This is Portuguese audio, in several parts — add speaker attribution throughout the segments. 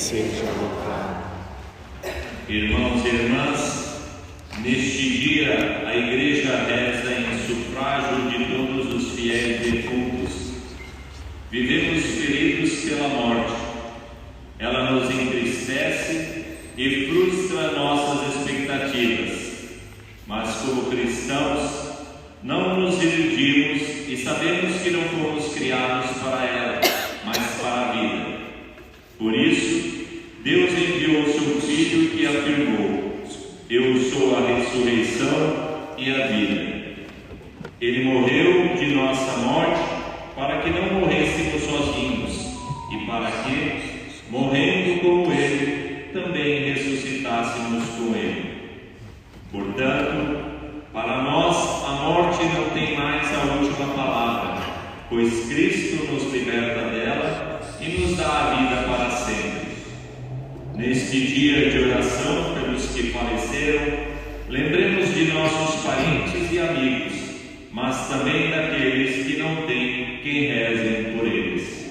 Speaker 1: seja louvado.
Speaker 2: Irmãos e irmãs, neste dia a Igreja reza em sufrágio de todos os fiéis defuntos. Vivemos feridos pela morte. Ela nos entristece e frustra nossas expectativas. Mas como cristãos, não nos iludimos e sabemos que não fomos criados para ela, mas para a vida. Por isso, Deus enviou seu Filho que afirmou: eu sou a ressurreição e a vida. Ele morreu de nossa morte para que não morrêssemos sozinhos e para que, morrendo como Ele, também ressuscitássemos com Ele. Portanto, para nós a morte não tem mais a última palavra, pois Cristo nos liberta dela e nos dá a vida para sempre. Neste dia de oração pelos que faleceram, lembremos de nossos parentes e amigos, mas também daqueles que não têm quem rezem por eles.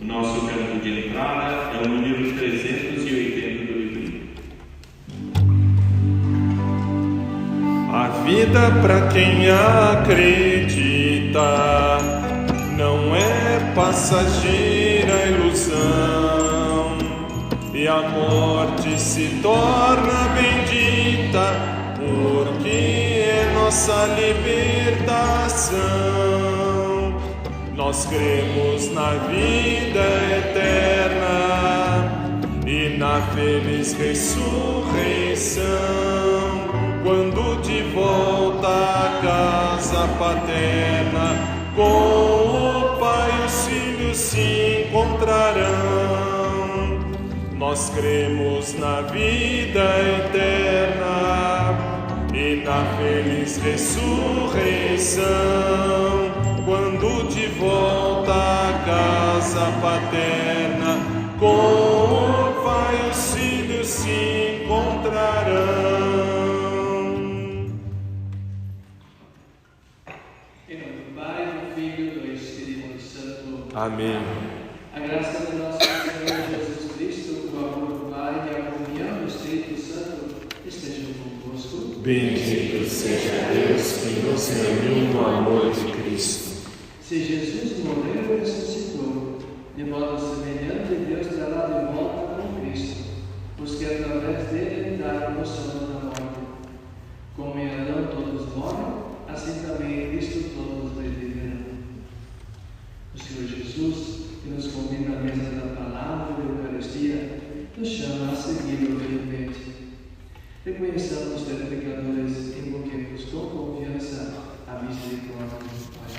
Speaker 2: O nosso canto de entrada é o número 380 do livro.
Speaker 1: A vida para quem acredita não é passageira ilusão, e a morte se torna bendita, porque é nossa libertação. Nós cremos na vida eterna e na feliz ressurreição, quando de volta à casa paterna, com o Pai e os filhos se encontrarão. Nós cremos na vida eterna e na feliz ressurreição, quando de volta à casa paterna, com o Pai e os filhos se encontrarão.
Speaker 3: Em nome do Pai, do Filho e do Espírito Santo.
Speaker 1: Amém.
Speaker 3: A graça do nosso Senhor Jesus Cristo, o amor do Pai e a comunhão do Espírito Santo estejam convosco.
Speaker 1: Bendito seja Deus que nos reuniu no amor de Cristo.
Speaker 3: Se Jesus morreu e ressuscitou, de modo semelhante, Deus trará de volta com Cristo os que através dele entraram no sono da morte. Como em Adão todos morrem, assim também em Cristo todos viverão. O Senhor Jesus, que nos convida à mesa da palavra e da Eucaristia, nos chama a segui-lo fielmente. Reconheçamos ser pecadores e invoquemos com confiança a misericórdia do Pai.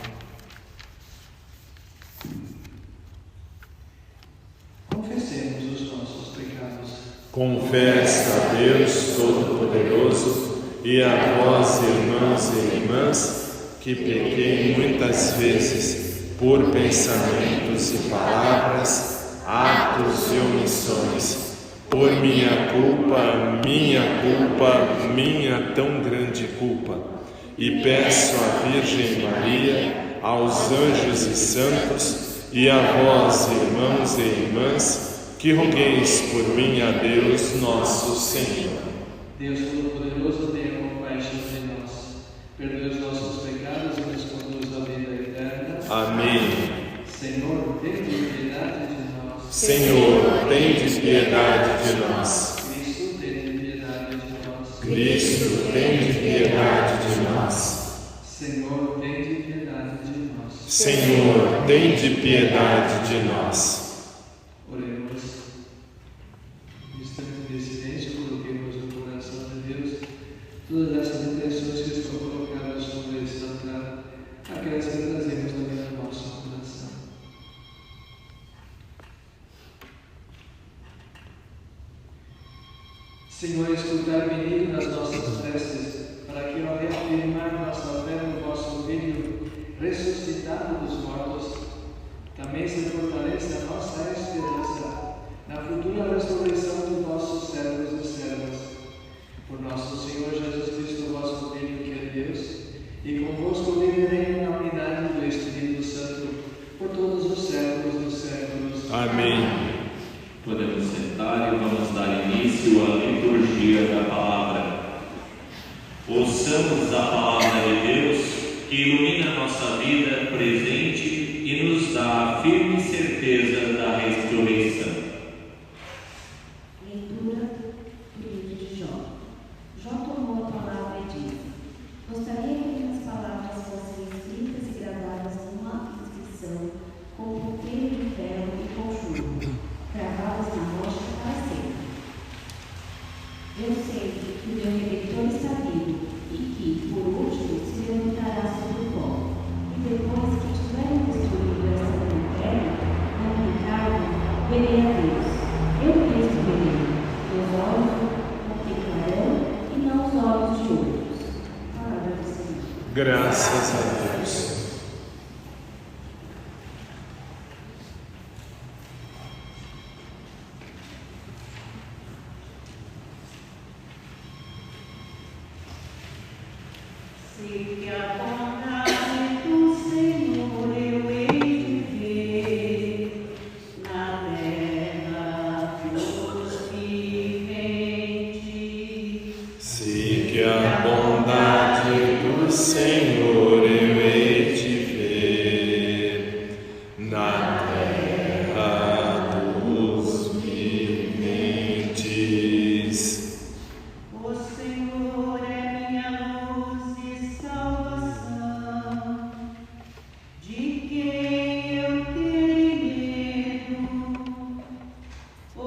Speaker 3: Confessemos os nossos pecados.
Speaker 1: Confesso a Deus Todo-Poderoso e a vós, irmãos e irmãs, que pequei muitas vezes por pensamentos e palavras, atos e omissões, por minha culpa, tão grande culpa. E peço à Virgem Maria, aos anjos e santos, e a vós, irmãos e irmãs, que rogueis por mim a Deus nosso Senhor.
Speaker 3: Deus Todo-Poderoso, tenha compaixão de nós, perdoe os nossos pecados e nos conduz à vida eterna.
Speaker 1: Amém.
Speaker 3: Senhor, tende piedade de nós.
Speaker 1: Senhor, tende piedade de nós.
Speaker 3: Cristo, tende piedade de nós.
Speaker 1: Cristo, tende piedade de nós.
Speaker 3: Senhor, tende piedade de nós.
Speaker 1: Senhor, tende piedade de nós.
Speaker 3: Oremos. No instante de silêncio, coloquemos no coração de Deus todas essas intenções que estão colocadas sobre esse altar, aquelas que trazemos também no nosso coração. Senhor, escutar bendito nas nossas preces, para que ao reafirmar nossa fé no vosso Filho, ressuscitado dos mortos, também se fortaleça a nossa esperança na futura ressurreição de vossos servos e servas. Por nosso Senhor Jesus Cristo, vosso Filho, que é Deus, e convosco vive e reina na unidade do Espírito Santo, por todos os séculos dos séculos.
Speaker 1: Amém.
Speaker 2: Podemos ser. início a liturgia da palavra. Ouçamos a palavra de Deus que ilumina a nossa vida presente e nos dá a firme certeza da ressurreição.
Speaker 4: Leitura do livro de Jó. Jó tomou a palavra e disse: Gostaria que minhas palavras fossem escritas e gravadas numa inscrição, com ponteiro de ferro e com chumbo, cravadas na rocha para sempre. Eu sei que o meu Redentor está vivo e que, por último, se levantará sobre o pó. E depois que tiverem destruído essa montanha, na carne, verei a Deus. Eu mesmo verei. Meus olhos contemplarão e não os olhos de outros. Palavra do Senhor.
Speaker 1: Graças a Deus.
Speaker 5: Sei que a bondade do Senhor eu hei de ver na terra dos viventes.
Speaker 1: Sei que a bondade do Senhor eu hei de ver na terra dos viventes.
Speaker 5: O Senhor é minha luz e salvação. De quem eu terei medo? O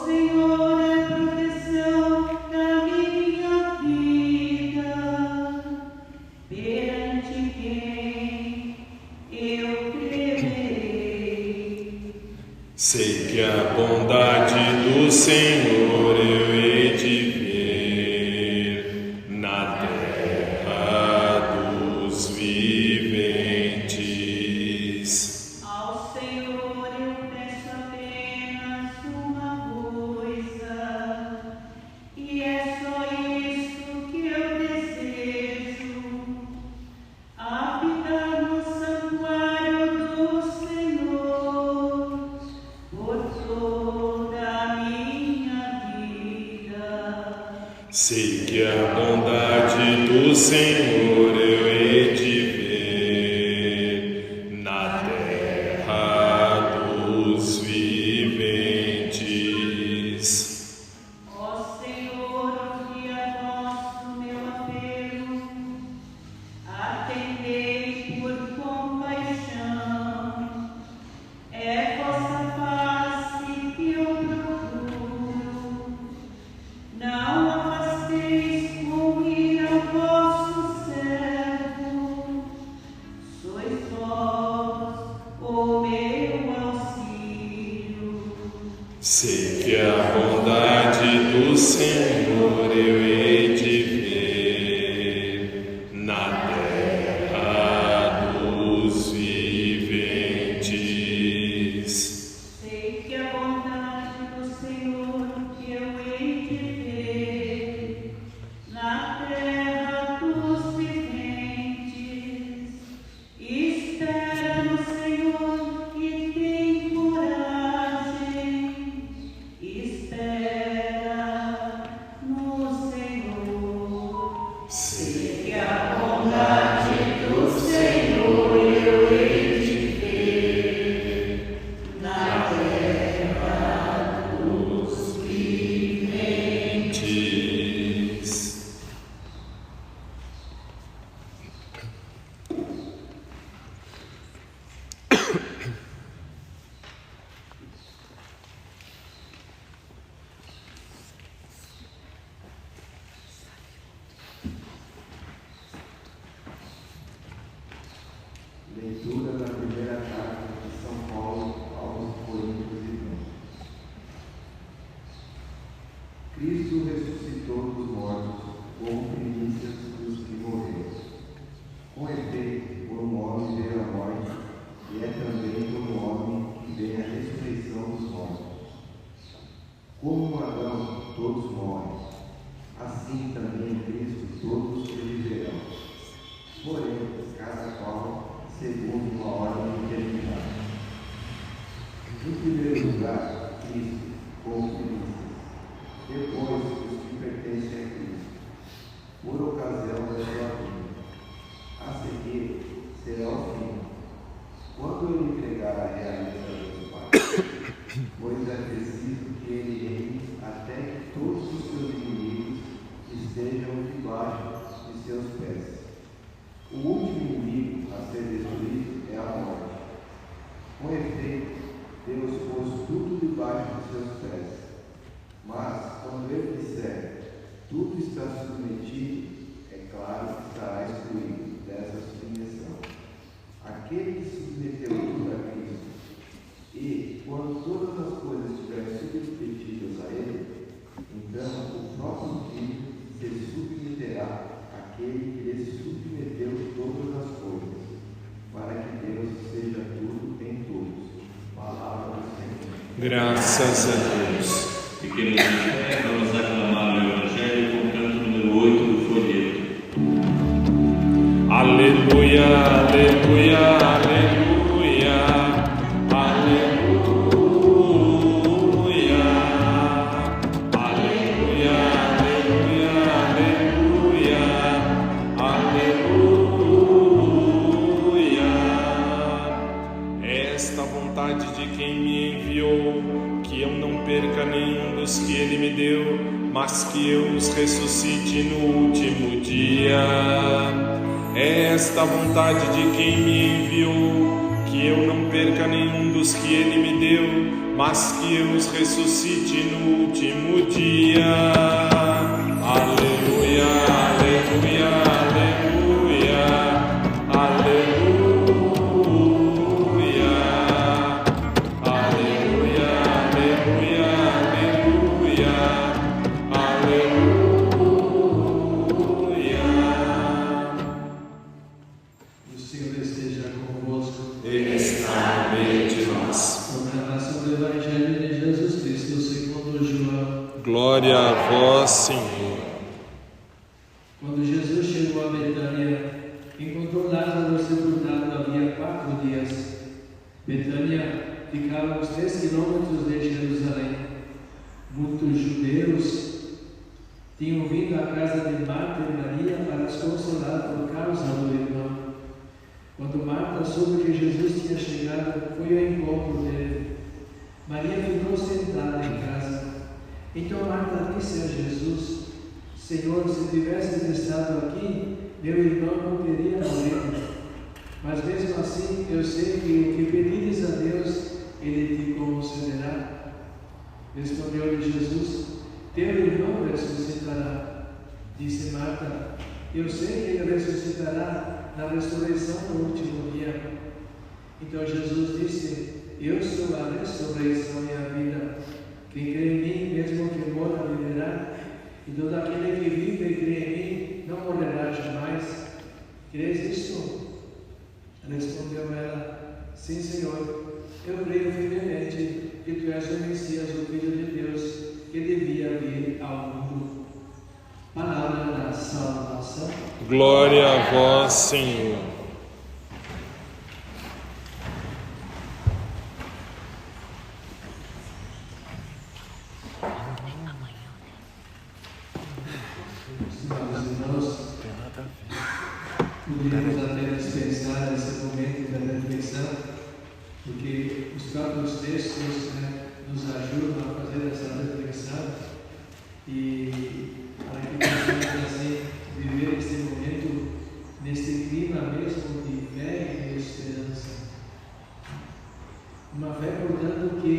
Speaker 5: Senhor é a proteção da minha vida. Perante quem eu temerei?
Speaker 1: Sei que a bondade do Senhor eu hei de ver na terra dos viventes.
Speaker 5: Ao Senhor eu peço apenas uma coisa, e é só isso que eu desejo: habitar no santuário do Senhor por toda a minha vida.
Speaker 1: Sei que a bondade do Senhor eu hei de ver na terra dos viventes.
Speaker 5: Ó Senhor, ouvi a voz do meu apelo, atendei por compaixão. É vossa face que eu procuro. Não afasteis com ira o vosso servo. Sois vós o meu auxílio.
Speaker 1: Sei que a bondade do Senhor eu hei de ver na terra dos viventes.
Speaker 5: Sei que a bondade do Senhor eu hei de ver na terra dos viventes. Espera no Senhor e tem coragem. Espera no Senhor.
Speaker 1: Sei
Speaker 5: Que a bondade do Senhor eu hei de ver na terra dos
Speaker 1: viventes.
Speaker 6: Leitura da primeira carta de São Paulo aos Coríntios Irmãos. Cristo ressuscitou dos mortos como primícias dos que morreram. Com efeito, por um homem veio a morte, e é também por um homem que vem a ressurreição dos mortos. Como um Adão todos morrem, assim também em Cristo todos viverão. Porém, cada qual segundo uma ordem determinada. Em primeiro lugar, Cristo, como primícias, depois os que pertencem a Cristo, por ocasião da sua vinda. A seguir será o fim, quando ele entregar a realidade do Pai, pois é preciso que ele reine até que todos os seus inimigos estejam debaixo de seus pés. O último inimigo a ser destruído é a morte. Com efeito, Deus pôs tudo debaixo de seus pés. Mas, quando ele disser, tudo está submetido, é claro que estará excluído dessa submissão aquele que submeteu tudo a Cristo. E, quando todas as coisas estiverem submetidas a ele, então o próprio Filho se submeterá àquele que lhe submeteu todas as coisas, para que Deus seja tudo em todos. Palavra do Senhor.
Speaker 1: Graças a Deus.
Speaker 2: Fiquemos em pé, vamos aclamar o Evangelho com o canto número 8 do folheto.
Speaker 1: Aleluia, aleluia, aleluia, aleluia, aleluia, aleluia, aleluia, aleluia. Esta vontade de quem me enviou, que eu não perca nenhum dos que ele me deu, mas que eu os ressuscite no último dia. É esta vontade de quem me enviou, que eu não perca nenhum dos que ele me deu, mas que eu os ressuscite no último dia. Aleluia, aleluia, aleluia, aleluia, aleluia, aleluia, aleluia, aleluia.
Speaker 3: O Senhor esteja convosco.
Speaker 1: Ele está no meio de nós.
Speaker 3: Proclamação do Evangelho de Jesus Cristo segundo João.
Speaker 1: Glória a vós, Senhor.
Speaker 3: Quando Jesus chegou a Betânia, encontrou Lázaro sepultado havia 4 dias. Betânia ficava a uns 3 quilômetros de Jerusalém. Muitos judeus tinham vindo à casa de Marta e Maria para as consolar por causa do irmão. Quando Marta soube que Jesus tinha chegado, foi ao encontro dele. Maria ficou sentada em casa. Então Marta disse a Jesus: Senhor, se tivesses estado aqui, meu irmão não teria morrido. Mas mesmo assim, eu sei que o que pedires a Deus, Ele te concederá. Respondeu-lhe Jesus: Teu irmão ressuscitará. Disse Marta: Eu sei que ele ressuscitará na ressurreição no último dia. Então Jesus disse: Eu sou a ressurreição e a vida. Quem crê em mim, mesmo que morra, viverá. E todo aquele que vive e crê em mim, não morrerá jamais. Crês isto? Respondeu ela: Sim, Senhor. Eu creio firmemente que tu és o Messias, o Filho de Deus, que devia vir ao mundo. Palavra da salvação.
Speaker 1: Glória a vós, Senhor.
Speaker 3: Estimados irmãos, poderíamos até dispensar esse momento da reflexão, porque os próprios textos nos ajudam a fazer essa reflexão e para que possamos assim viver este momento neste clima mesmo de fé e de esperança. Uma fé, portanto, que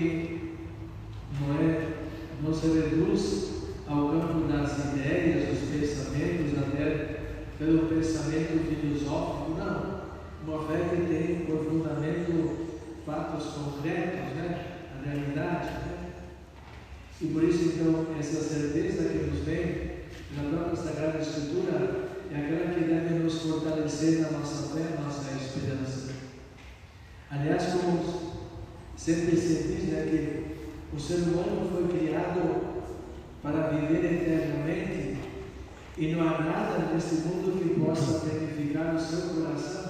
Speaker 3: não se reduz ao campo das ideias, dos pensamentos, até pelo pensamento filosófico, não. Uma fé que tem por fundamento fatos concretos, a realidade. E por isso, então, essa certeza que nos vem na própria Sagrada Escritura é aquela que deve nos fortalecer na nossa fé, na nossa esperança. Aliás, como sempre se diz, que o ser humano foi criado para viver eternamente e não há nada neste mundo que possa purificar o seu coração.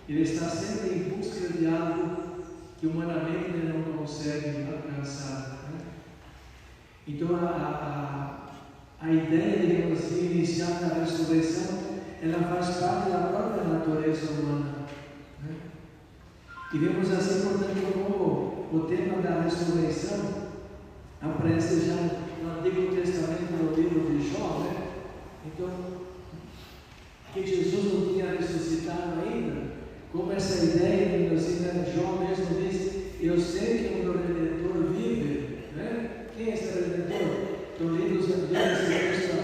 Speaker 3: Ele está sempre em busca de algo que humanamente ele não consegue alcançar. Então a ideia, digamos assim, inicial da ressurreição, ela faz parte da própria natureza humana. Né? E vemos assim, portanto, como o tema da ressurreição aparece já no Antigo Testamento, no livro de Jó, né? Então, que Jesus não tinha ressuscitado ainda, como essa ideia, digamos assim, né? Jó mesmo diz: eu sei que o meu Redentor vive, né? Quem é esse Redentor? Então, lendo esse texto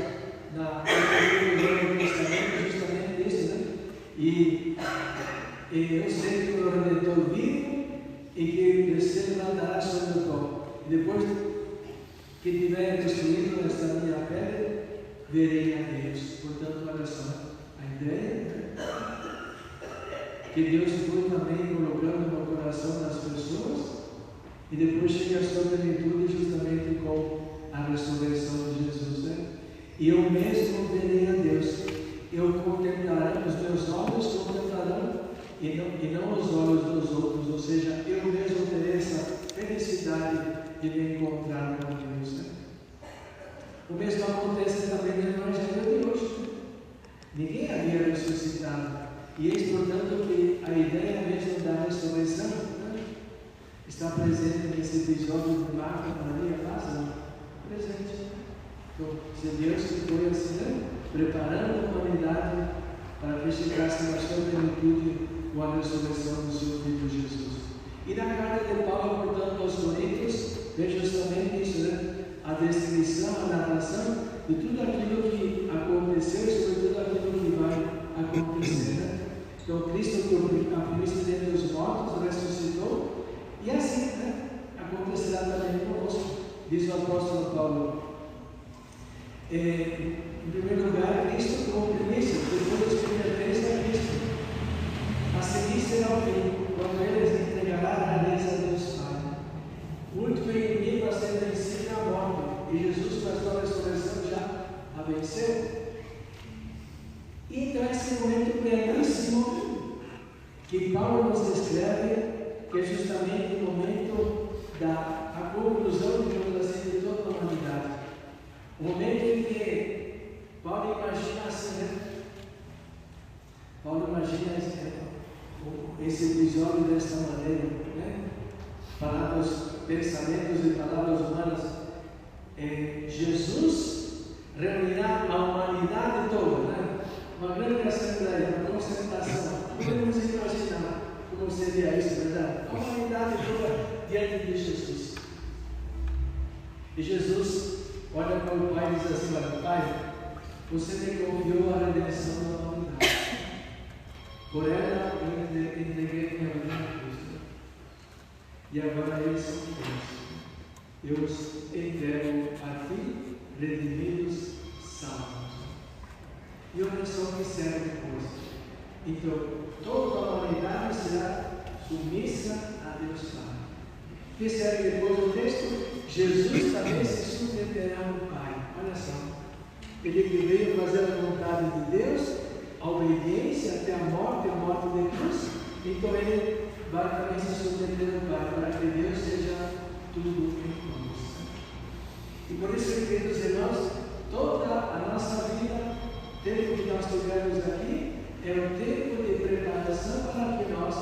Speaker 3: no Novo Testamento, justamente isso, né? E eu sei que o meu Redentor vive e que você levantará sobre o pó. E depois que tiver destruído esta minha pele, verei a Deus. Portanto, olha só, a ideia, né? Que Deus foi também colocando no coração das pessoas e depois chega a sua plenitude justamente com a ressurreição de Jesus, né? E eu mesmo verei a Deus. Eu contemplarei, os meus olhos contemplarão e não os olhos dos outros, ou seja, eu mesmo terei essa felicidade de me encontrar com Deus, né? O mesmo acontece também no Evangelho de hoje. Ninguém havia ressuscitado. E eis, portanto, que a ideia mesmo da ressurreição, né, está presente nesse episódio de Marta, Maria, Lázaro, presente. Então, se Deus que foi assim, né, preparando a humanidade para que chegasse na sua plenitude com a ressurreição do seu Filho Jesus. E na carta de Paulo, portanto, aos Coríntios, vem justamente isso, né? A descrição, a narração de tudo aquilo que aconteceu e sobre tudo aquilo que vai acontecer, né? Então, Cristo, que a primícia dentre os mortos, ressuscitou, e assim, né, acontecerá também conosco, diz o apóstolo Paulo. Em primeiro lugar, Cristo como primícia, depois os primeiros a Cristo. A seguir será o fim, quando eles entregará a graça a Deus Pai. O último inimigo a ser vencido é a morte, e Jesus, com a sua ressurreição, já a venceu. E então, esse momento belíssimo que Paulo nos descreve, que é justamente o momento da conclusão, digamos assim, de toda a humanidade. O momento em que Paulo imagina assim, né? Paulo imagina esse episódio desta maneira, né? Palavras, pensamentos e palavras humanas. Jesus reunirá a humanidade toda, né? Uma grande assembleia, uma concentração. Podemos imaginar como seria isso, verdade? A humanidade toda diante de Jesus. E Jesus olha para o Pai e diz assim: olha, Pai, você me confiou a redenção da humanidade. Por ela eu entreguei minha vida a Cristo. E agora eles são teus. Eu os entrego a ti, redimidos, salvos. E olha só o que serve depois. Então, toda a humanidade será submissa a Deus Pai. O que serve depois do texto? Jesus também se submeterá ao Pai. Olha só. Ele que veio fazer a vontade de Deus, a obediência até a morte de cruz. Então ele vai também se submeter ao Pai, para que Deus seja tudo em nós. E por isso, queridos irmãos, toda a nossa vida, o tempo que nós tivermos aqui, é o tempo de preparação para que nós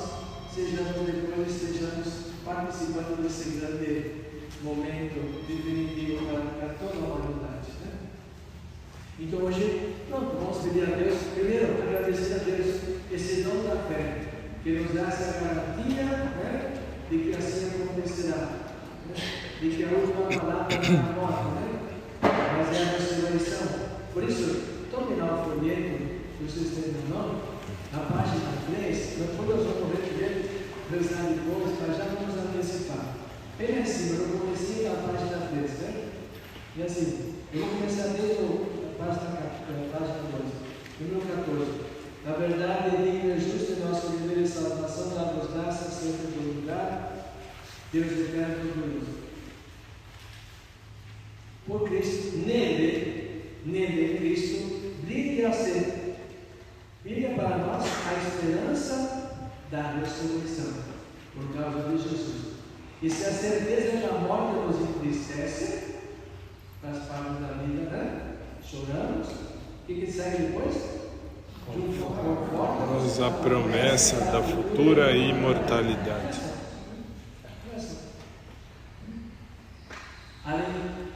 Speaker 3: estejamos participando desse grande momento definitivo para toda a humanidade. Né? Então hoje, pronto, vamos pedir a Deus, primeiro agradecer a Deus esse dom da fé, que nos dá essa garantia, né, de que assim acontecerá, né? De que a última palavra é a morte, né? Mas é a ressurreição. Por isso, tome lá o folheto que vocês têm no nome, na página 3, depois nós vamos ver rezar depois, mas já vamos antecipar. Bem assim, eu comecei na página 3, certo? E assim, eu vou começar desde a página 2, número 14. Na verdade, é digno e justo em nosso viver e salvação, dá-nos graças sempre do lugar, Deus eterno e glorioso. Por Cristo, nele, Cristo, brilha para nós a esperança da ressurreição, por causa de Jesus. E se a certeza da morte nos entristece, faz parte da vida, né? Choramos. O que segue depois?
Speaker 1: Nos a promessa da futura imortalidade.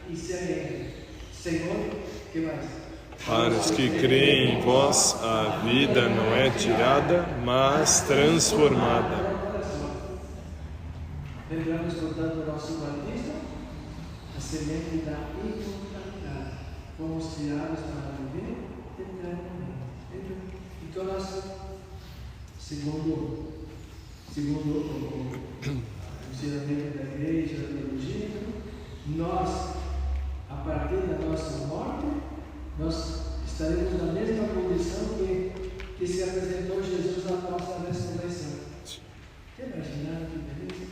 Speaker 3: E segue, Senhor, o que mais?
Speaker 1: Para os que creem em vós, a vida não é tirada, mas transformada.
Speaker 3: Lembramos, portanto, do nosso batismo, a semente da imortalidade. Fomos criados para viver eternamente. Então, nós, segundo o ensinamento da igreja, da teologia, nós, a partir da nossa morte, nós estaremos na mesma condição que se apresentou Jesus na nossa ressurreição. Você imaginar que beleza?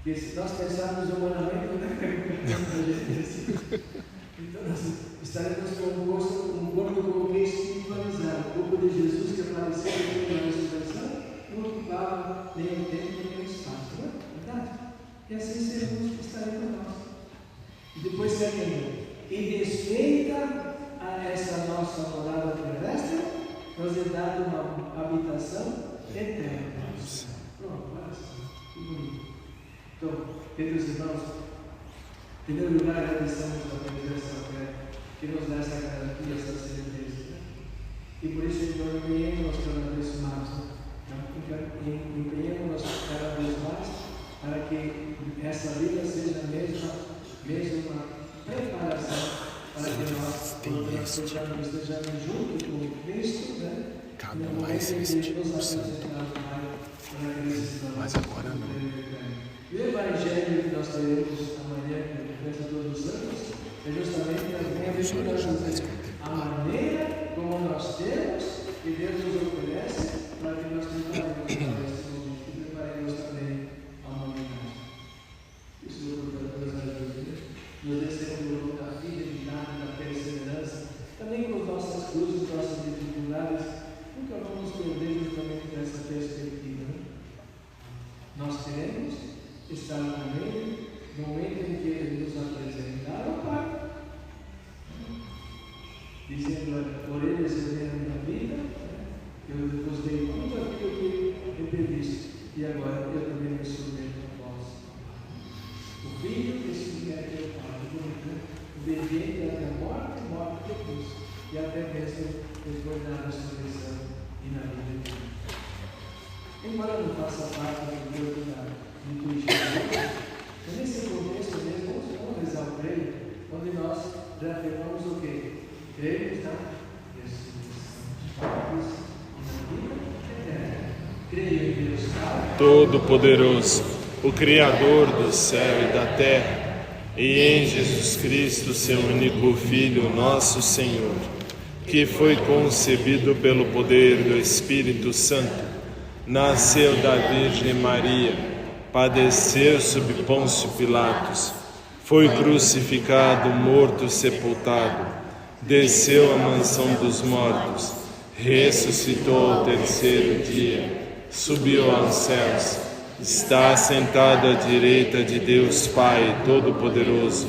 Speaker 3: Que se nós pensarmos humanamente, então nós estaremos com um corpo como que espiritualizado, o corpo de Jesus que apareceu na ressurreição, não ocupava nem o tempo nem o espaço, não é verdade? E assim estaremos nós. E depois seguindo. E desfeita a essa nossa morada terrestre, nos é dada uma habitação eterna. Pronto, olha só, que bonito. Então, queridos irmãos, em primeiro lugar, agradecemos a presença que nos dá essa garantia, essa certeza. Né? E por isso, então, empenhemos-nos cada vez mais. Empenhemos-nos cada vez mais para que essa vida seja mesmo uma preparação para que nós estejamos juntos com Cristo, né?
Speaker 1: Cabe mais este santo, mas agora não.
Speaker 3: E o Evangelho que nós teremos amanhã, que é todos os anos, é justamente a maneira como nós temos que Deus nos oferece para que nós preparemos para esse momento e preparemos também a humanidade. Isso nos ajuda, nos dê sempre da fidelidade, da perseverança, também com as nossas cruzes, nossas dificuldades, nunca vamos perder justamente dessa perspectiva. Né? Nós queremos estar com Ele no momento em que Ele nos apresentar ao Pai, dizendo: por eles eu dei a minha vida, eu vos dei tudo aquilo que me pediste, e agora eu também me submeto a vós. O Filho que se submete ao Pai, obediente até a morte de Cristo, e até mesmo depois da ressurreição e na vida de Deus. Embora não faça parte do corpo da liturgia, mas nesse contexto mesmo, vamos rezar o creio, onde nós reafirmamos o quê? Cremos na ressurreição de Cristo e na vida eterna. Creio em Deus Pai
Speaker 1: Todo-Poderoso, o Criador do céu e da terra, e em Jesus Cristo, seu único Filho, nosso Senhor, que foi concebido pelo poder do Espírito Santo, nasceu da Virgem Maria, padeceu sob Pôncio Pilatos, foi crucificado, morto, sepultado, desceu à mansão dos mortos, ressuscitou ao terceiro dia, subiu aos céus, está sentado à direita de Deus Pai Todo-Poderoso,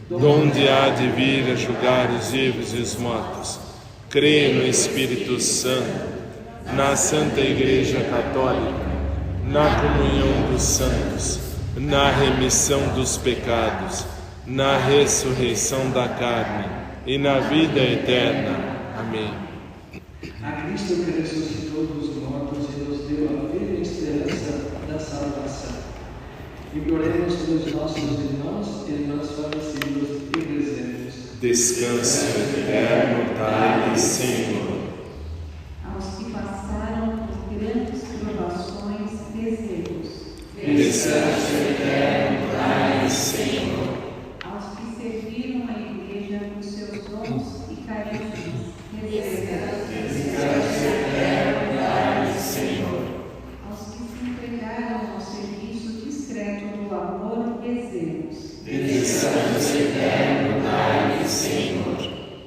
Speaker 1: donde há de vir a julgar os vivos e os mortos. Creio no Espírito Santo, na Santa Igreja Católica, na comunhão dos santos, na remissão dos pecados, na ressurreição da carne e na vida eterna. Amém.
Speaker 3: A Cristo que ressuscitou dos mortos e nos deu a vida e esperança da salvação. Imploremos pelos nossos irmãos e irmãs falecidos e rezemos.
Speaker 1: Descanso eterno dai, Senhor.
Speaker 4: Aos que passaram por grandes provações, rezemos.
Speaker 1: Descanso eterno dai, Senhor.
Speaker 4: Aos que serviram a Igreja com seus dons e carinhos, rezemos.
Speaker 1: Descanso eterno dai, Senhor.
Speaker 4: Aos que se entregaram ao serviço discreto do amor, rezemos.
Speaker 1: Descanso eterno dai, Senhor.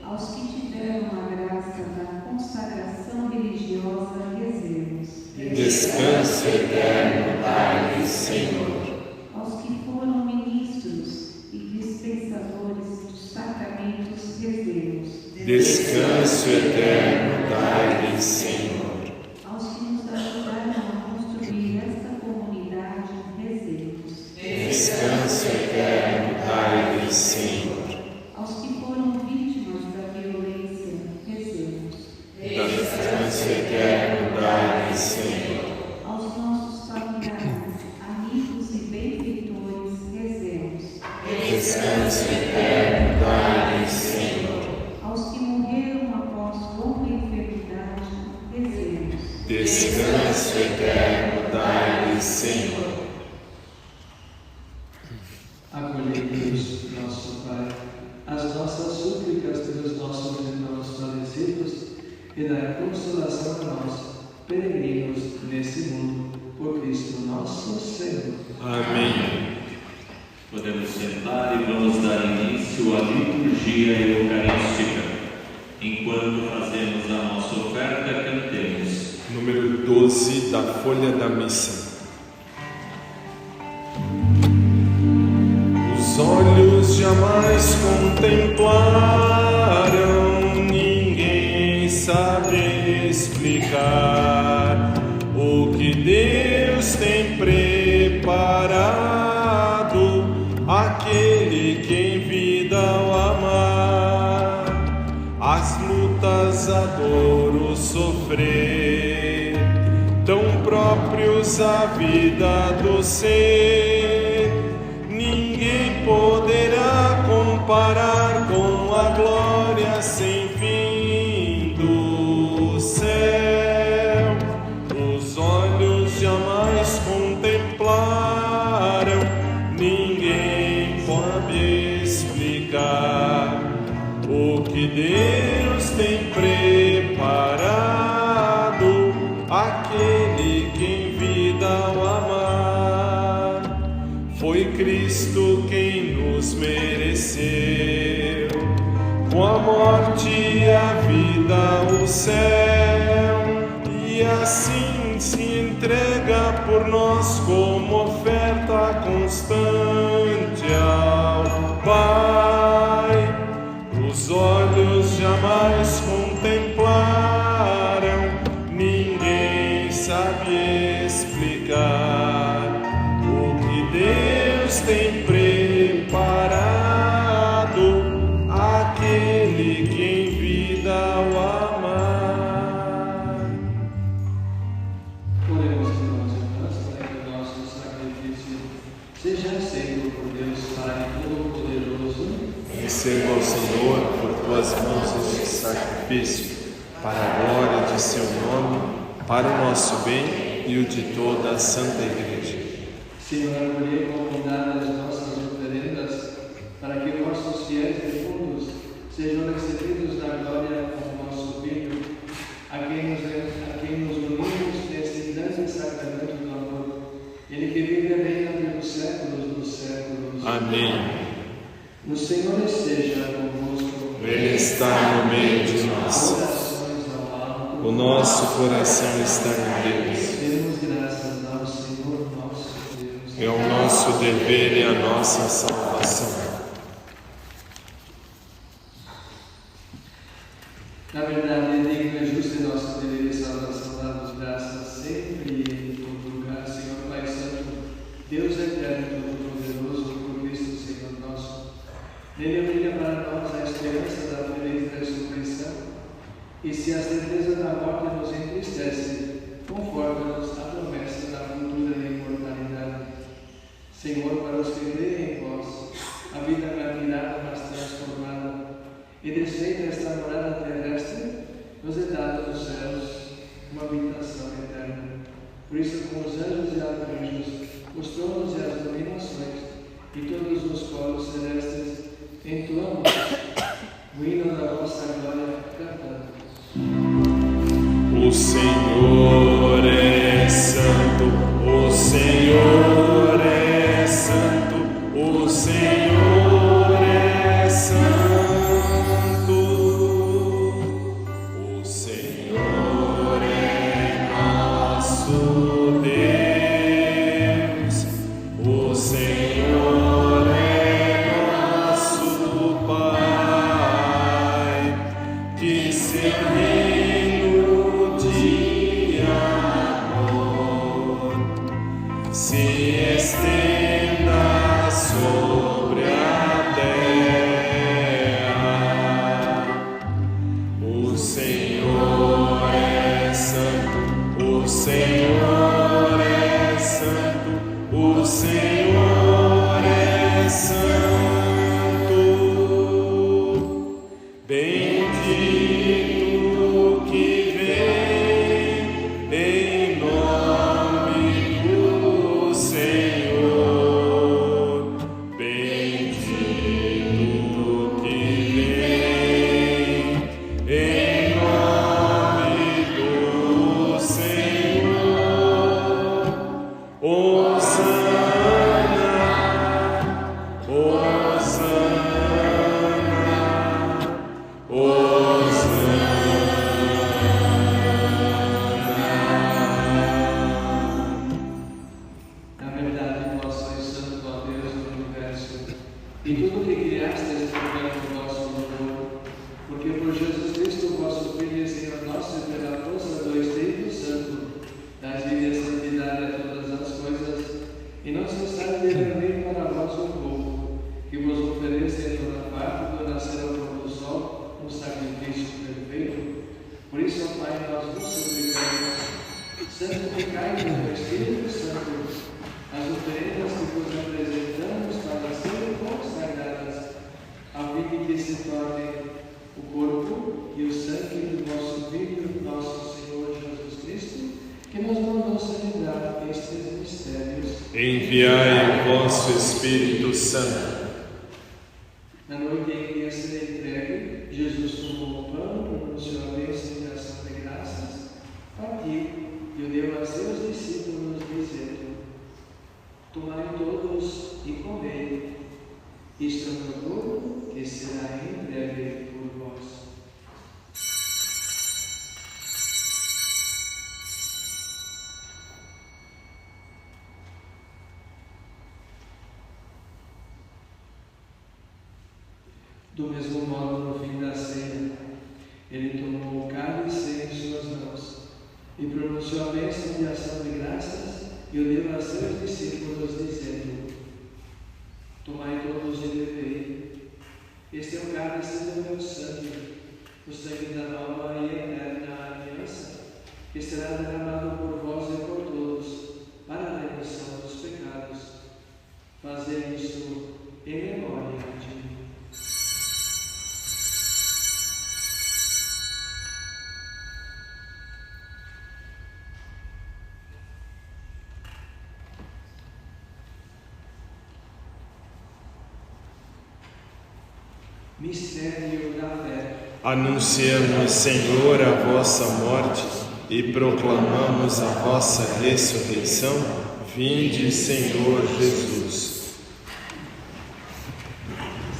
Speaker 4: Aos que tiveram a graça da consagração religiosa, rezemos.
Speaker 1: Descanso eterno dai, Senhor.
Speaker 4: Aos que foram ministros e dispensadores rezemos.
Speaker 1: Descanso eterno dai-lhe, Senhor.
Speaker 4: Aos que nos ajudaram a construir esta comunidade, rezemos.
Speaker 1: Descanso eterno dai-lhe, Senhor.
Speaker 4: Aos que foram vítimas da violência, rezemos.
Speaker 1: Descanso eterno dai-lhe, Senhor.
Speaker 4: Aos nossos familiares, amigos e benfeitores, rezemos.
Speaker 1: Descanso eterno dai-lhe, Senhor.
Speaker 4: Aos que morreram após longa enfermidade, rezemos.
Speaker 1: Descanso eterno dai-lhe, Senhor.
Speaker 3: Acolhemos, nosso Pai, as nossas súplicas pelos nossos irmãos falecidos e dai consolação a nós, peregrinos nesse mundo, por Cristo nosso Senhor.
Speaker 1: Amém.
Speaker 2: Podemos sentar e vamos dar início à liturgia eucarística. Enquanto fazemos a nossa oferta, cantemos.
Speaker 1: Número 12 da folha da missa. Os olhos jamais contemplaram, ninguém sabe explicar o que Deus tem preparado àquele que em vida o amar. As lutas, a dor, o sofrer, tão próprios à vida do ser, ninguém poderá comparar com a glória sem fim do céu. Os olhos jamais contemplaram, ninguém pode explicar o que Deus tem preparado àquele que em vida o amar. Foi Cristo quem nos mereceu, com a morte, a vida, o céu, e assim se entrega por nós como oferta constante ao Pai. Os olhos jamais contemplaram, ninguém sabe explicar o que Deus tem preparado àquele que em vida o amar.
Speaker 3: Oremos, irmãos e irmãs, para que o nosso sacrifício seja aceito por Deus Pai Todo-Poderoso.
Speaker 1: Receba ao Senhor por tuas mãos este sacrifício, para a glória de seu nome, para o nosso bem e o de toda a Santa Igreja.
Speaker 3: Senhor, acolhei com bondade as nossas oferendas, para que nossos fiéis defuntos sejam recebidos na glória com o nosso Filho, a quem nos unimos nesse grande sacramento do amor, ele que vive e reina pelos séculos dos séculos.
Speaker 1: Amém.
Speaker 3: O Senhor esteja convosco.
Speaker 1: Ele está no meio de nós.
Speaker 3: Orações ao alto.
Speaker 1: O nosso coração está em Deus.
Speaker 3: Demos graças ao Senhor nosso Deus.
Speaker 1: É o nosso dever e a nossa salvação.
Speaker 3: Na verdade, é digno e justo e nosso dever e salvação dar-vos graças sempre e em todo lugar, Senhor Pai Santo, Deus eterno e todo-poderoso, por Cristo Senhor nosso. Nele brilha para nós a esperança da feliz ressurreição, e se a certeza da morte nos entristece, conforta-nos a promessa da futura imortalidade. Senhor, para os que creem em vós, a vida caminhada mas transformada, e desfeita esta morada terrestre, nos é dada nos céus uma habitação eterna. Por isso, com os anjos e arcanjos, os tronos e as dominações, e todos os coros celestes, entoamos o hino da vossa glória, cantando.
Speaker 1: O Senhor é santo, o Senhor é santo, o Senhor é santo. O Senhor é nosso Deus, o Senhor é nosso Pai. enviai o vosso Espírito Santo.
Speaker 3: Na noite em que ia ser entregue, Jesus tomou o pão, pronunciou a bênção de ação de graças, partiu e o deu a seus discípulos, dizendo: Tomai todos e comei, isto é o meu corpo que será entregue por vós. Do mesmo modo, no fim da ceia, ele tomou o cálice em suas mãos e pronunciou a bênção de ação de graças e o deu a seus discípulos, dizendo: Tomai todos e bebei. Este é o cálice do meu sangue, o sangue da nova e eterna aliança, que será derramado por vós e por todos, para a remissão dos pecados. Fazei isto em memória de mim. Mistério da fé.
Speaker 1: Anunciamos, Senhor, a vossa morte e proclamamos a vossa ressurreição. Vinde, Senhor Jesus.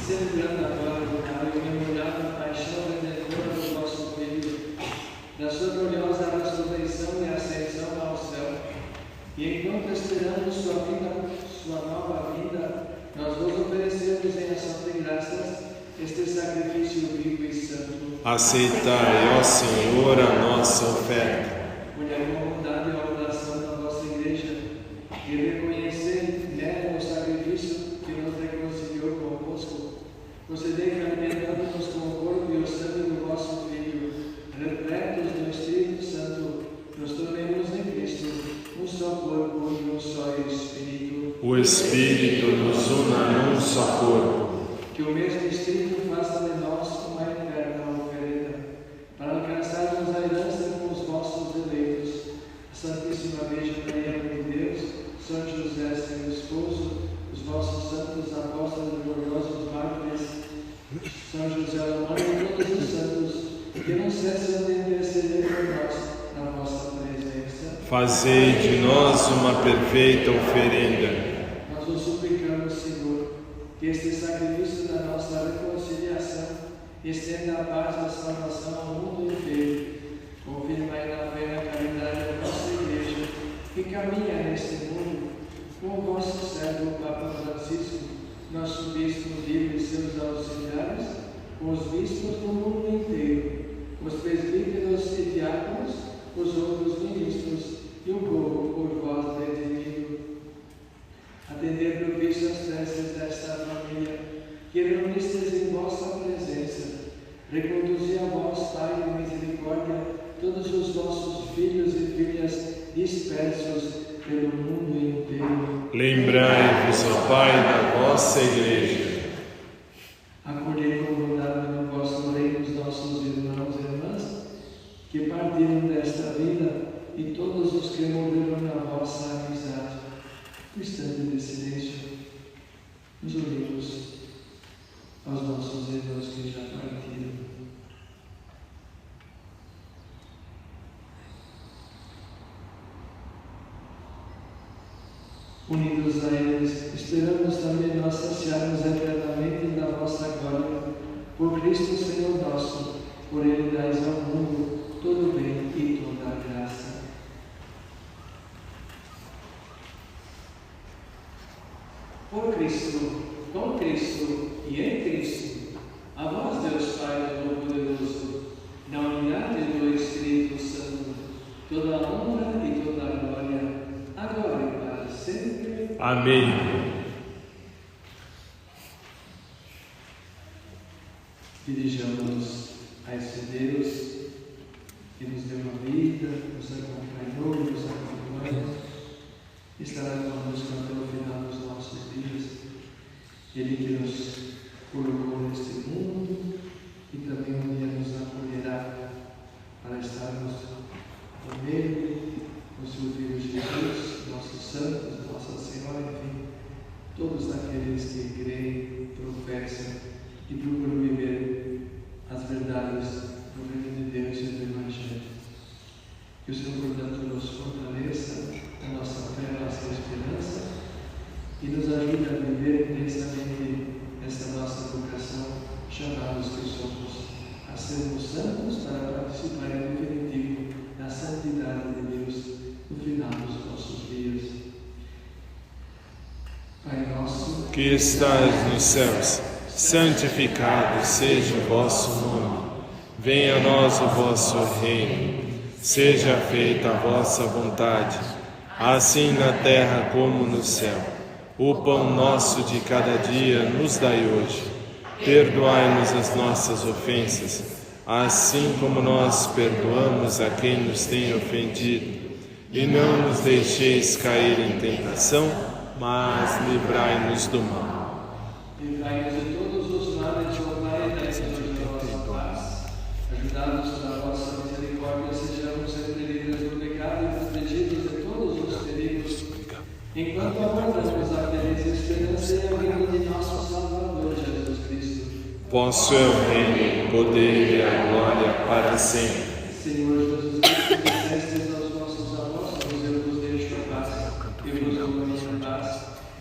Speaker 3: Celebrando agora o memorável paixão redentora do vosso Filho, da sua gloriosa ressurreição e ascensão ao céu, e enquanto esperamos sua nova vinda, nós vos oferecemos em ação de graças este sacrifício vivo e santo.
Speaker 1: Aceitai, ó Senhor, a nossa oferta.
Speaker 3: Olhai com bondade a oração da vossa Igreja e reconhecei nela o sacrifício que nos reconciliou convosco. Concedei que, alimentando-nos com o corpo e o sangue do vosso Filho, repletos do Espírito Santo, nos tornemos em Cristo um só corpo e um só Espírito.
Speaker 1: O Espírito nos una num só corpo.
Speaker 3: Que o mesmo Espírito faça de nós uma eterna oferenda, para alcançarmos a herança com os vossos eleitos, a Santíssima Virgem Maria de Deus, São José, seu esposo, os vossos santos apóstolos e gloriosos mártires, São José Romano e todos os santos, que não cessam de interceder por nós na vossa presença.
Speaker 1: Fazei de nós uma perfeita oferenda.
Speaker 3: Nós vos suplicamos, Senhor, que este sacrifício da nossa reconciliação estenda a paz e a salvação ao mundo inteiro. Confirmai na fé e na caridade a vossa Igreja, que caminha neste mundo, com o vosso servo Papa Francisco, nosso bispo livre e seus auxiliares, com os bispos do mundo inteiro, os presbíteros e diáconos, os outros ministros e o povo por vós redimido. Atender propício as preces desta família, que reunistes em vossa presença. Reconduzir a vós, Pai de misericórdia, todos os vossos filhos e filhas dispersos pelo mundo inteiro.
Speaker 1: Lembrai-vos, ó Pai, da vossa Igreja.
Speaker 3: Acolhei com bondade no vosso reino os nossos irmãos e irmãs, que partiram desta vida, e todos os que morreram na vossa amizade. No instante de silêncio, nos unimos aos nossos irmãos que já partiram. Unidos a eles, esperamos também nós saciarmos eternamente da vossa glória. Por Cristo Senhor nosso, por Ele dais ao mundo todo o bem e toda a graça. Por Cristo, com Cristo e em Cristo, a vós, Deus Pai Todo-Poderoso, na unidade do Espírito Santo, toda a honra e toda a glória, agora e para sempre.
Speaker 1: Amém.
Speaker 3: Dirijamos a esse Deus que nos deu uma vida, nos acompanhou, nos acompanha, estará conosco até o final dos nossos dias. Ele que nos colocou neste mundo e também um dia nos acolherá para estarmos com Ele, com seu Filho Jesus, nossos santos, Nossa Senhora, enfim. sermos santos para participar em definitivo da santidade de Deus no final dos nossos dias. Pai nosso,
Speaker 1: que estais nos céus, santificado seja o vosso nome. Venha a nós o vosso reino. Seja feita a vossa vontade, assim na terra como no céu. O pão nosso de cada dia nos dai hoje. Perdoai-nos as nossas ofensas, assim como nós perdoamos a quem nos tem ofendido. E não nos deixeis cair em tentação, mas livrai-nos do mal.
Speaker 3: Livrai-nos de todos os males, ó Pai, e dai-nos a vossa paz. Ajudados pela vossa misericórdia, sejamos sempre livres do pecado e protegidos de todos os perigos, enquanto aguardamos a feliz esperança e a vinda de nosso Salvador Jesus Cristo.
Speaker 1: Vosso é o reino, o poder e a glória para sempre.
Speaker 3: Senhor Jesus Cristo, dissestes aos vossos apóstolos: eu vos deixo a paz, eu vos dou a minha paz.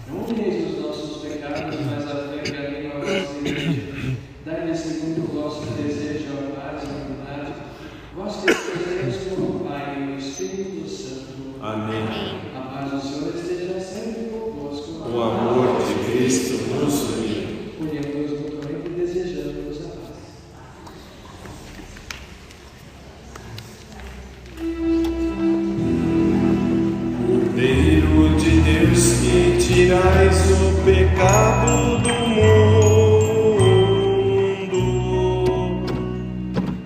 Speaker 3: Não uneis os nossos pecados, mas a fé que anima a vossa igreja. Dai-lhe segundo o vosso desejo a paz e a unidade. Vós que escolheis como o Pai e o Espírito Santo.
Speaker 1: Amém.
Speaker 3: A paz do Senhor esteja sempre convosco.
Speaker 1: O amor de Cristo nos une.
Speaker 3: Unimos mutuamente e desejamos a paz.
Speaker 1: Cordeiro de Deus, que tirais o pecado do mundo,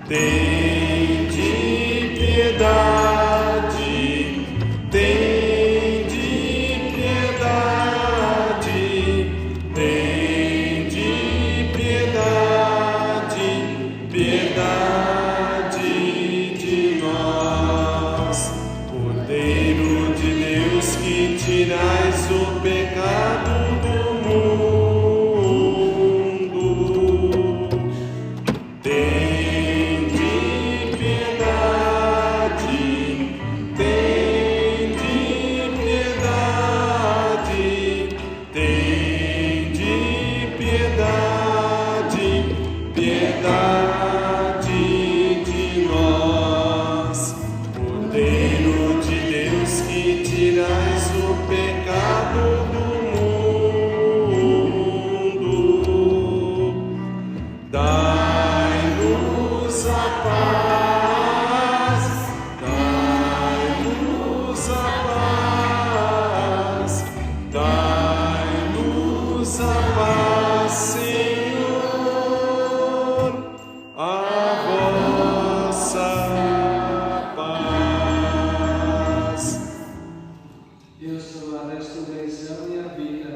Speaker 1: tende piedade, tende piedade, tende piedade, piedade de nós. Cordeiro de Deus, que tirais o pecado do mundo, tende piedade, tende piedade, tende piedade, piedade de nós. Cordeiro de Deus, que tirais o pecado do mundo, dai-nos a paz, dai-nos a paz, dai-nos a paz, Senhor, a vossa paz.
Speaker 3: Eu sou a ressurreição e a vida.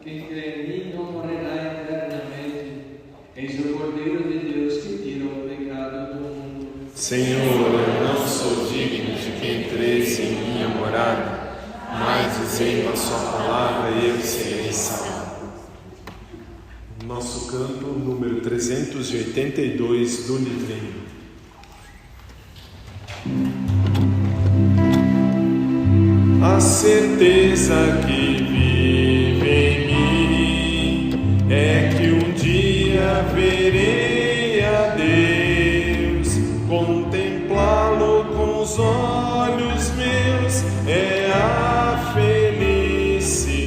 Speaker 3: Quem crê em mim não morrerá eternamente. Eis o Cordeiro de Deus que tira o pecado do mundo.
Speaker 1: Senhor, eu não sou digno de que entreis em minha morada, mas dizei a sua palavra e eu serei salvo. Nosso canto número 382 do livrinho. A certeza que vive em mim é que um dia verei a Deus, contemplá-lo com os olhos meus, é a felicidade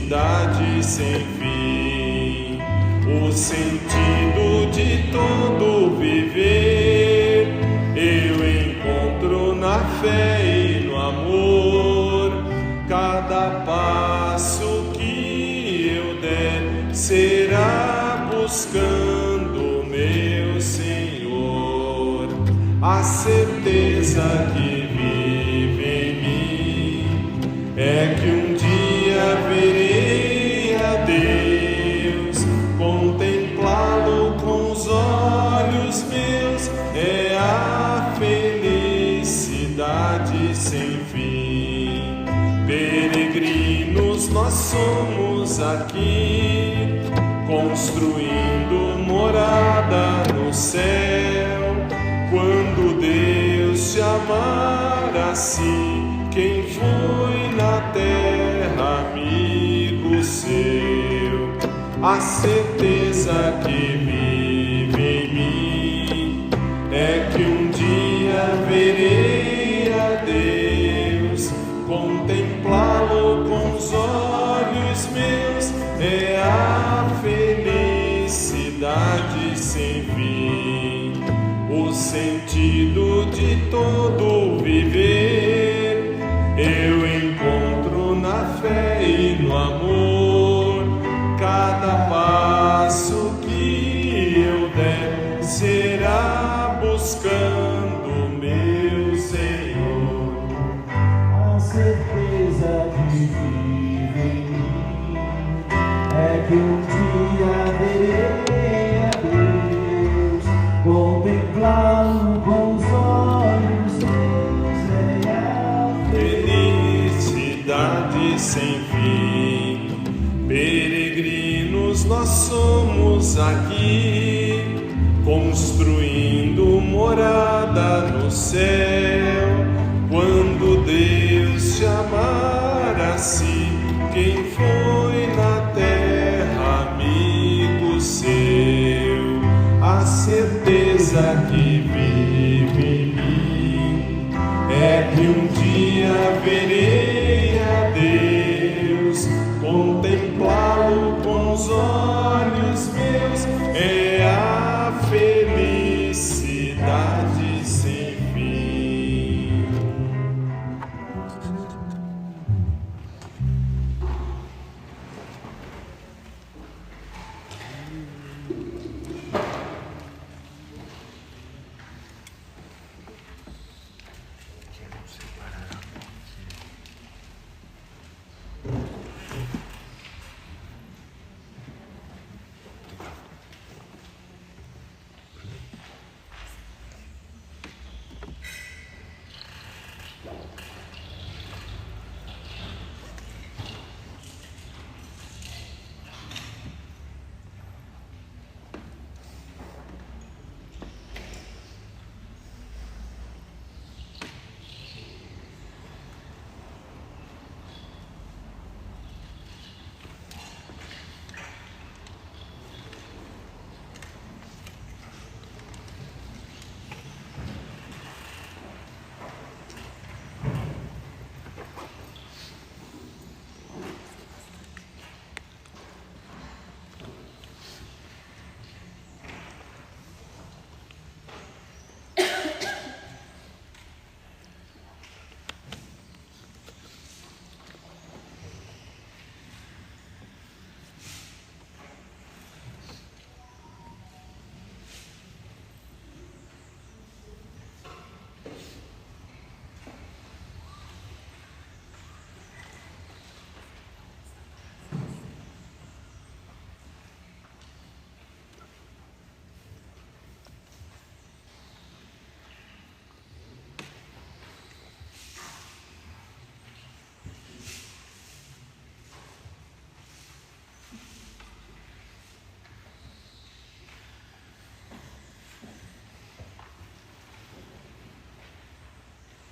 Speaker 1: sem fim, o sentido de todo viver. Eu encontro na fé e no amor. Cada passo que eu der será buscando meu Senhor. A certeza que vive em mim é que um dia verei a Deus, contemplá-lo com os olhos meus, é a felicidade sem fim. Peregrinos nós somos aqui, construindo morada no céu. Quando Deus te amar assim, quem foi na terra amigo seu? A certeza que vive em mim é sentido de todo viver, eu encontro na fé e no amor. Cada passo que eu der será buscando meu Senhor.
Speaker 7: A certeza que vive em mim é que um dia verei a Deus, contemplá-lo com os olhos meus, é a
Speaker 1: felicidade sem fim. Peregrinos nós somos aqui, construindo morada no céu. Quando Deus chamar a si quem foi na terra amigo seu, a certeza que vive em mim é que um dia verei a Deus, contemplá-lo com os olhos meus, é a felicidade sem fim.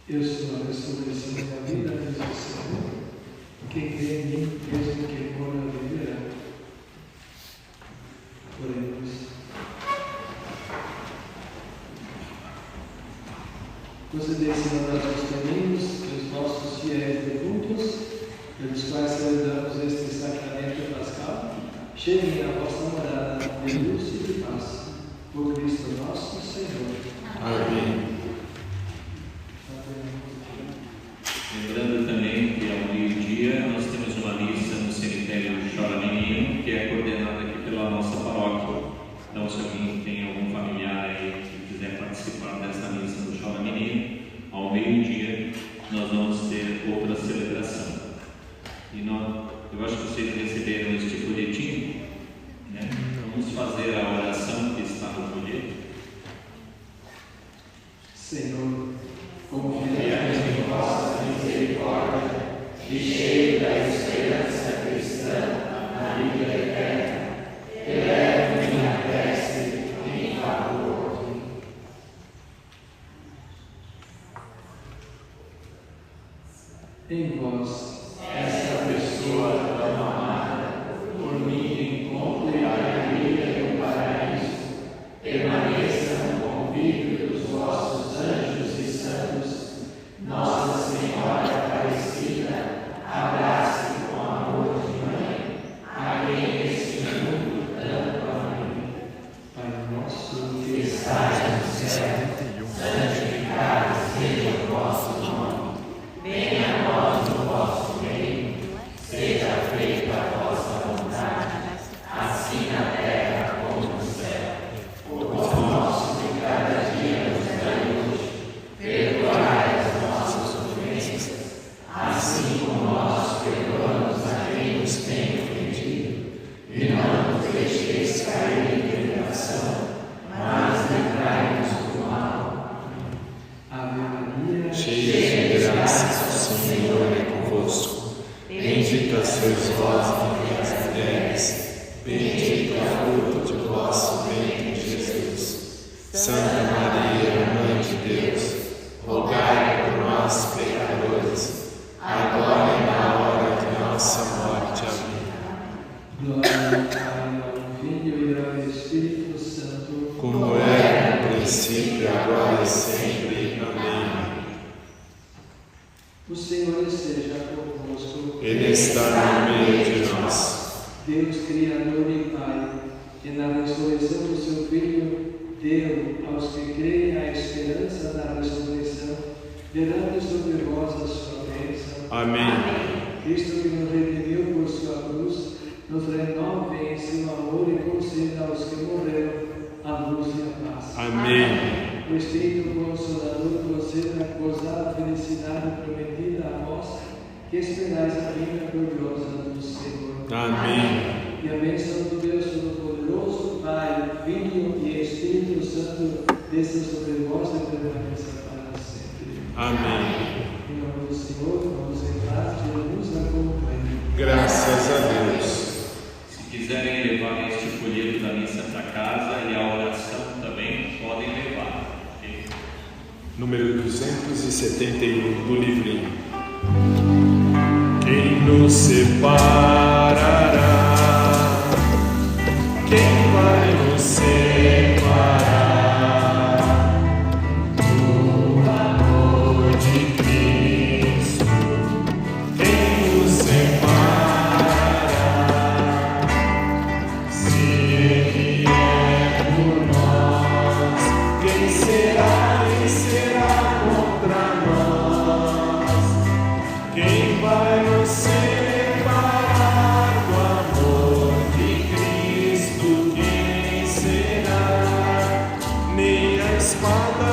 Speaker 3: Eu sou a ressurreição da vida, diz o Senhor. Quem crê em mim, mesmo que morra, viverá. Oremos. Concedei-se a nós os caminhos dos nossos fiéis defuntos, pelos quais celebramos este sacramento pascal, cheguem à vossa morada de luz e de paz. Por Cristo nosso Senhor.
Speaker 1: Amém.
Speaker 2: Lembrando também que ao meio-dia nós temos uma missa no cemitério Chora Menino, que é coordenada aqui pela nossa paróquia. Então, se alguém tem algum familiar aí que quiser participar dessa missa do Chora Menino, ao meio-dia nós vamos ter outra celebração. E eu acho que vocês receberam este folhetim, né? Vamos fazer a oração que está no folheto.
Speaker 3: Senhor, confiamos em vossa misericórdia e cheio da esperança cristã na vida eterna, eleve minha prece em favor de mim. Em vós, essa pessoa tão amada, por mim encontre a alegria e o paraíso, permaneça no convívio dos vossos anjos e santos. Nossa Senhora Aparecida, abrace com amor de mãe a quem este mundo tanto ama. Pai nosso que estás no céu,
Speaker 1: 271.
Speaker 8: Santificado seja o vosso nome. Venha a nós o vosso reino. Seja feita a vossa vontade, assim na terra como no céu. O pão nosso de cada dia nos dai hoje. Perdoai as nossas ofensas, assim como nós perdoamos a quem nos tem ofendido. E não nos deixeis cair em tentação, mas livrai-nos do mal.
Speaker 3: Ave Maria,
Speaker 1: Cheia de graça, o Senhor é convosco. Bendita sois vós entre as mulheres, bendito é o fruto de vosso ventre, Jesus. Santa Maria, Mãe de Deus, rogai por nós, pecadores, agora e na hora de nossa morte. Amém.
Speaker 3: glória ao Pai, ao Filho e ao Espírito Santo,
Speaker 1: Como era no princípio, agora e sempre. Amém.
Speaker 3: o Senhor esteja convosco.
Speaker 1: Ele está no meio de nós.
Speaker 3: Deus Criador e Pai, que na ressurreição do seu Filho deu aos que creem a esperança da ressurreição, derrame sobre vós a sua bênção.
Speaker 1: Amém.
Speaker 3: Cristo que nos redimiu por sua cruz, nos renove em seu amor e conceda aos que morreram a luz e a paz.
Speaker 1: Amém.
Speaker 3: O Espírito Consolador conceda gozar a felicidade prometida a vós, que esperais a vinda gloriosa do Senhor.
Speaker 1: Amém.
Speaker 3: E a bênção do Deus Todo-Poderoso, Pai, Filho e Espírito Santo, desça sobre vós e permaneça para sempre.
Speaker 1: Amém.
Speaker 3: Em nome do Senhor, vamos em paz, Jesus acompanhe.
Speaker 1: Graças a Deus.
Speaker 2: Se quiserem levar este folheto da missa para casa e a oração também, podem levar. Ok?
Speaker 1: Número 271 do livrinho. Quem nos separará? Quem vai nos separar do amor de Cristo? Quem nos separará? Se Ele é por nós, quem será contra nós? Quem vai nos separar do amor de Cristo? Quem será? Nem a espada